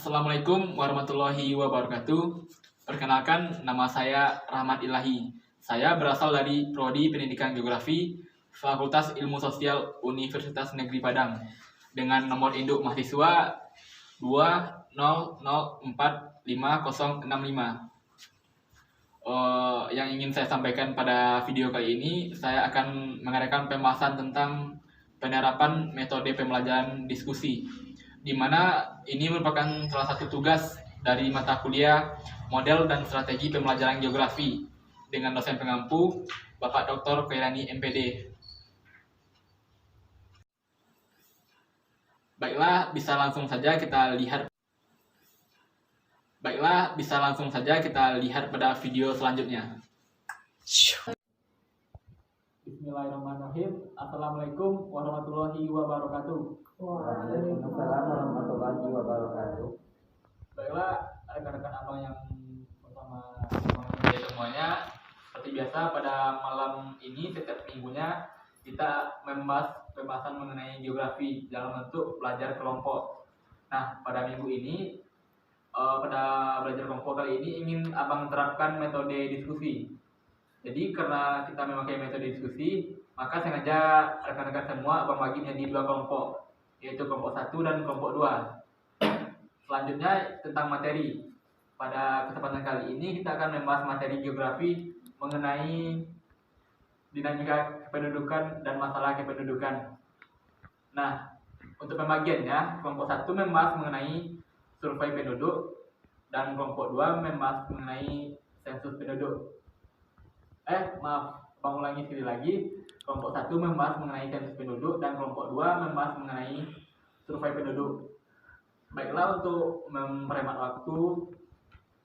Assalamualaikum warahmatullahi wabarakatuh. Perkenalkan, nama saya Rahmat Ilahi. Saya berasal dari Prodi Pendidikan Geografi, Fakultas Ilmu Sosial Universitas Negeri Padang, dengan nomor induk mahasiswa 2004565. Yang ingin saya sampaikan pada video kali ini, saya akan mengadakan pembahasan tentang penerapan metode pembelajaran diskusi, di mana ini merupakan salah satu tugas dari mata kuliah model dan strategi pembelajaran geografi dengan dosen pengampu Bapak Dr. Khairani MPD. Baiklah, bisa langsung saja kita lihat pada video selanjutnya. Bismillahirrahmanirrahim. Assalamualaikum warahmatullahi wabarakatuh. Waalaikumsalam warahmatullahi wabarakatuh. Baiklah, rekan-rekan abang yang bersama semuanya, seperti biasa pada malam ini setiap minggunya kita membahas pembahasan mengenai geografi dalam bentuk belajar kelompok. Nah, pada minggu ini pada belajar kelompok kali ini ingin abang terapkan metode diskusi. Jadi karena kita memakai metode diskusi, maka sengaja rekan-rekan semua abang bagi menjadi dua kelompok, yaitu kelompok 1 dan kelompok 2. Selanjutnya tentang materi. Pada kesempatan kali ini kita akan membahas materi geografi mengenai dinamika kependudukan dan masalah kependudukan. Nah, untuk pembagiannya, kelompok 1 membahas mengenai survei penduduk dan kelompok 2 membahas mengenai sensus penduduk. Bang ulangi sekali lagi. Kelompok 1 membahas mengenai sensus penduduk dan kelompok 2 membahas mengenai survei penduduk. Baiklah, untuk memperhemat waktu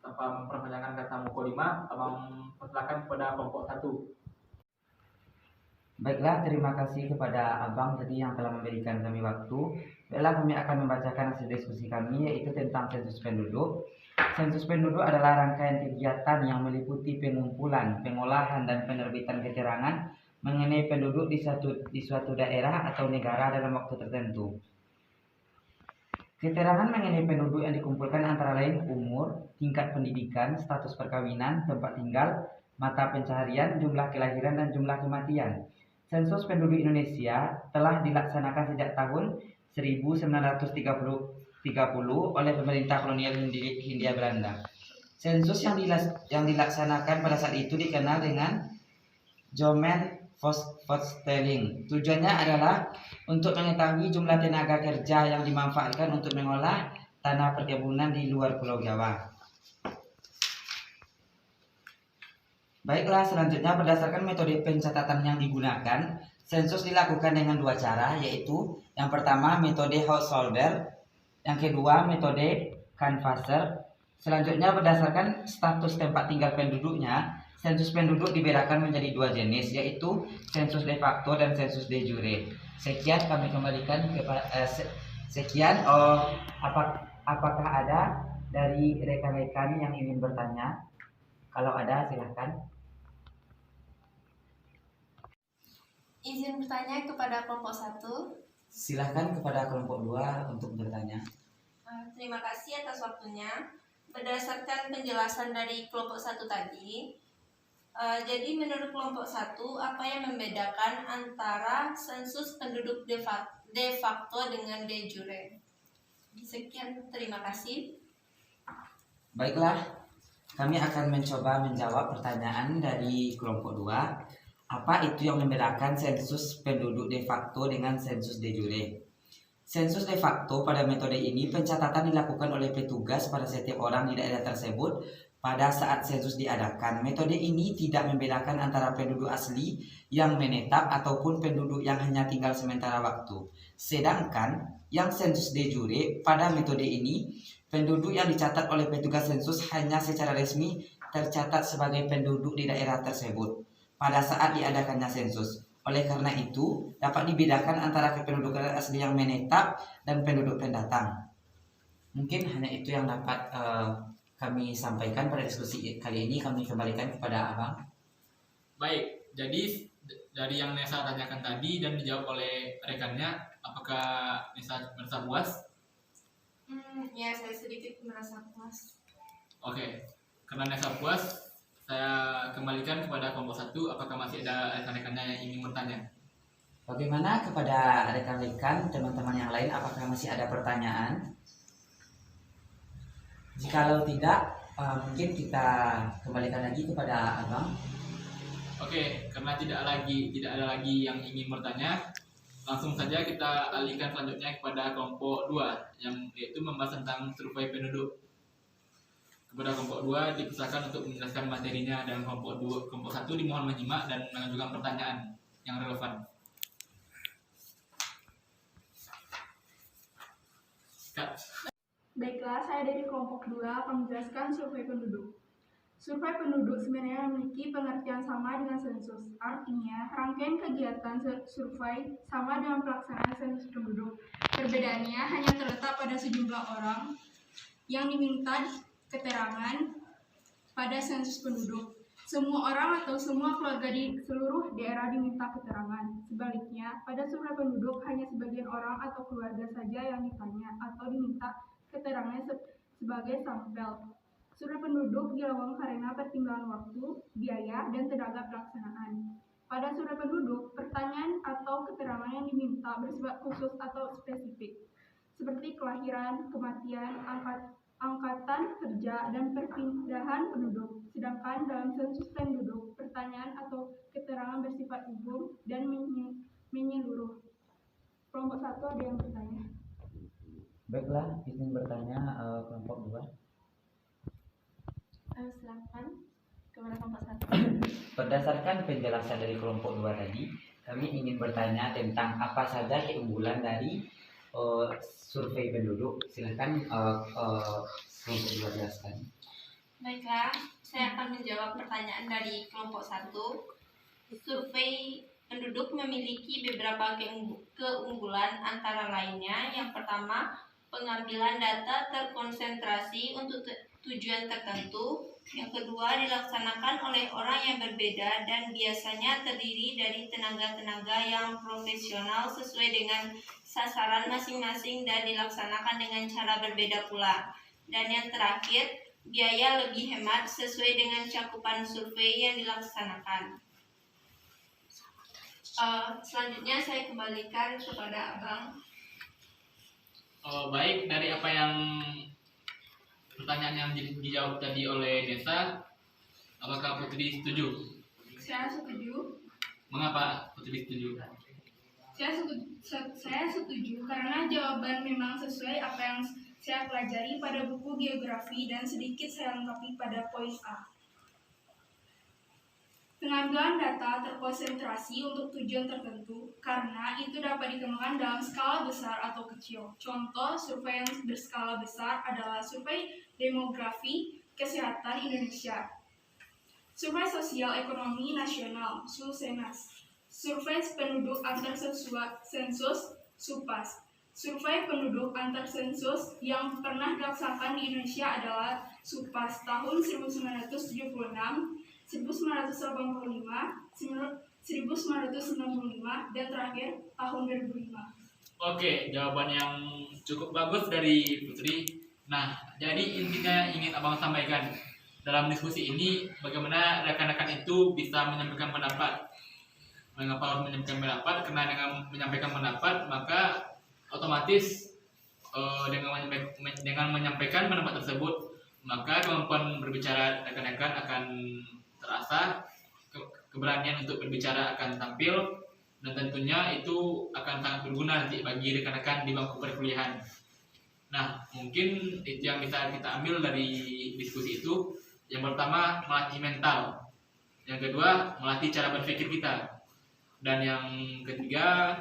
tanpa memperpanjangkan kata mukaddimah, abang persilakan kepada kelompok 1. Baiklah, terima kasih kepada abang tadi yang telah memberikan kami waktu. Baiklah, kami akan membacakan hasil diskusi kami, yaitu tentang sensus penduduk. Sensus penduduk adalah rangkaian kegiatan yang meliputi pengumpulan, pengolahan, dan penerbitan keterangan mengenai penduduk di suatu daerah atau negara dalam waktu tertentu. Keterangan mengenai penduduk yang dikumpulkan antara lain umur, tingkat pendidikan, status perkawinan, tempat tinggal, mata pencaharian, jumlah kelahiran, dan jumlah kematian. Sensus penduduk Indonesia telah dilaksanakan sejak tahun 1930 oleh pemerintah kolonial Hindia Belanda. Sensus yang dilaksanakan pada saat itu dikenal dengan Zomenvostelling. Tujuannya adalah untuk mengetahui jumlah tenaga kerja yang dimanfaatkan untuk mengolah tanah perkebunan di luar Pulau Jawa. Baiklah, selanjutnya berdasarkan metode pencatatan yang digunakan, sensus dilakukan dengan dua cara, yaitu yang pertama metode householder, yang kedua metode canvasser. Selanjutnya berdasarkan status tempat tinggal penduduknya, sensus penduduk dibedakan menjadi dua jenis, yaitu sensus de facto dan sensus de jure. Sekian kami kembalikan apakah ada dari rekan-rekan yang ingin bertanya? Kalau ada, silahkan. Izin bertanya kepada kelompok 1. Silahkan kepada kelompok 2 untuk bertanya. Terima kasih atas waktunya. Berdasarkan penjelasan dari kelompok 1 tadi, jadi menurut kelompok 1, apa yang membedakan antara sensus penduduk de facto dengan de jure? Sekian, terima kasih. Baiklah, kami akan mencoba menjawab pertanyaan dari kelompok 2. Apa itu yang membedakan sensus penduduk de facto dengan sensus de jure? Sensus de facto pada metode ini pencatatan dilakukan oleh petugas pada setiap orang di daerah tersebut pada saat sensus diadakan. Metode ini tidak membedakan antara penduduk asli yang menetap ataupun penduduk yang hanya tinggal sementara waktu. Sedangkan yang sensus de jure pada metode ini, penduduk yang dicatat oleh petugas sensus hanya secara resmi tercatat sebagai penduduk di daerah tersebut pada saat diadakannya sensus. Oleh karena itu, dapat dibedakan antara kependudukan asli yang menetap dan penduduk pendatang. Mungkin hanya itu yang dapat kami sampaikan pada diskusi kali ini. Kami kembalikan kepada abang. Baik, jadi dari yang Nesa tanyakan tadi dan dijawab oleh rekannya, apakah Nesa merasa puas? Ya, saya sedikit merasa puas. Oke, karena merasa puas, saya kembalikan kepada kelompok 1. Apakah masih ada rekan-rekannya yang ingin bertanya? Bagaimana kepada rekan-rekan teman-teman yang lain, apakah masih ada pertanyaan? Jikalau tidak, mungkin kita kembalikan lagi kepada Abang. Oke, karena tidak ada lagi yang ingin bertanya, langsung saja kita alihkan selanjutnya kepada kelompok 2, yang yaitu membahas tentang survei penduduk. Kepada kelompok 2 dipersilakan untuk menjelaskan materinya, dan kelompok 1 dimohon menyimak dan mengajukan pertanyaan yang relevan. Kak. Baiklah, saya dari kelompok 2 akan menjelaskan survei penduduk. Survei penduduk sebenarnya memiliki pengertian sama dengan sensus. Artinya, rangkaian kegiatan survei sama dengan pelaksanaan sensus penduduk. Perbedaannya hanya terletak pada sejumlah orang yang diminta keterangan pada sensus penduduk. Semua orang atau semua keluarga di seluruh daerah diminta keterangan. Sebaliknya, pada survei penduduk hanya sebagian orang atau keluarga saja yang ditanya atau diminta keterangannya sebagai sampel. Survei penduduk dilakukan karena pertimbangan waktu, biaya, dan tenaga pelaksanaan. Pada survei penduduk, pertanyaan atau keterangan yang diminta bersifat khusus atau spesifik, seperti kelahiran, kematian, angkatan kerja, dan perpindahan penduduk. Sedangkan dalam sensus penduduk, pertanyaan atau keterangan bersifat umum dan menyeluruh. Kelompok 1 ada yang bertanya? Baiklah, izin bertanya kelompok 2. Silakan kepada kelompok 1. Berdasarkan penjelasan dari kelompok 2 tadi, kami ingin bertanya tentang apa saja keunggulan dari survei penduduk. Silakan kelompok 2 jelaskan. Baiklah, saya akan menjawab pertanyaan dari kelompok 1. Survei penduduk memiliki beberapa keunggulan, antara lainnya yang pertama, pengambilan data terkonsentrasi untuk tujuan tertentu. Yang kedua, dilaksanakan oleh orang yang berbeda dan biasanya terdiri dari tenaga-tenaga yang profesional sesuai dengan sasaran masing-masing dan dilaksanakan dengan cara berbeda pula. Dan yang terakhir, biaya lebih hemat sesuai dengan cakupan survei yang dilaksanakan. Selanjutnya saya kembalikan kepada Abang. Baik, dari apa yang pertanyaan yang dijawab tadi oleh Nesa, apakah Putri setuju? Saya setuju. Mengapa Putri setuju? Saya setuju karena jawaban memang sesuai apa yang saya pelajari pada buku geografi dan sedikit saya lengkapi pada poin A. Pengambilan data terkonsentrasi untuk tujuan tertentu karena itu dapat dikembangkan dalam skala besar atau kecil. Contoh survei yang berskala besar adalah survei demografi kesehatan Indonesia, survei sosial ekonomi nasional (Sulsenas), survei penduduk antar sensus (Supas). Survei penduduk antar sensus yang pernah dilaksanakan di Indonesia adalah Supas tahun 1976, 1985, 1995, dan terakhir tahun 2005. Oke, jawaban yang cukup bagus dari Putri. Nah, jadi intinya ingin Abang sampaikan dalam diskusi ini, bagaimana rekan-rekan itu bisa menyampaikan pendapat. Mengapa harus menyampaikan pendapat? Karena dengan menyampaikan pendapat, maka otomatis dengan menyampaikan pendapat tersebut, maka kemampuan berbicara rekan-rekan akan terasa, keberanian untuk berbicara akan tampil, dan tentunya itu akan sangat berguna nanti bagi rekan-rekan di bangku perkuliahan. Nah, mungkin itu yang bisa kita ambil dari diskusi itu. Yang pertama, melatih mental. Yang kedua, melatih cara berpikir kita. Dan yang ketiga,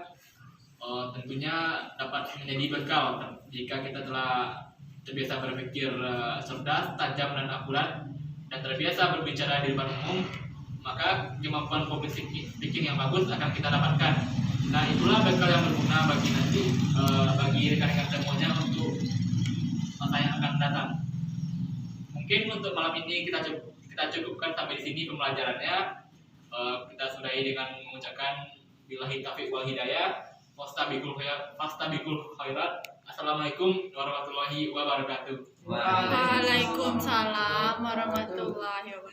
tentunya dapat menjadi bekal jika kita telah terbiasa berpikir cerdas, tajam, dan akurat, dan terbiasa berbicara di depan umum, maka kemampuan public speaking yang bagus akan kita dapatkan. Nah, itulah bekal yang berguna bagi nanti bagi rekan-rekan semuanya untuk masa yang akan datang. Mungkin untuk malam ini kita cukupkan sampai di sini pembelajarannya. Kita sudahi dengan mengucapkan billahi taufiq wal hidayah, fastabiqul khairat. Assalamualaikum warahmatullahi wabarakatuh. Waalaikumsalam warahmatullahi wabarakatuh.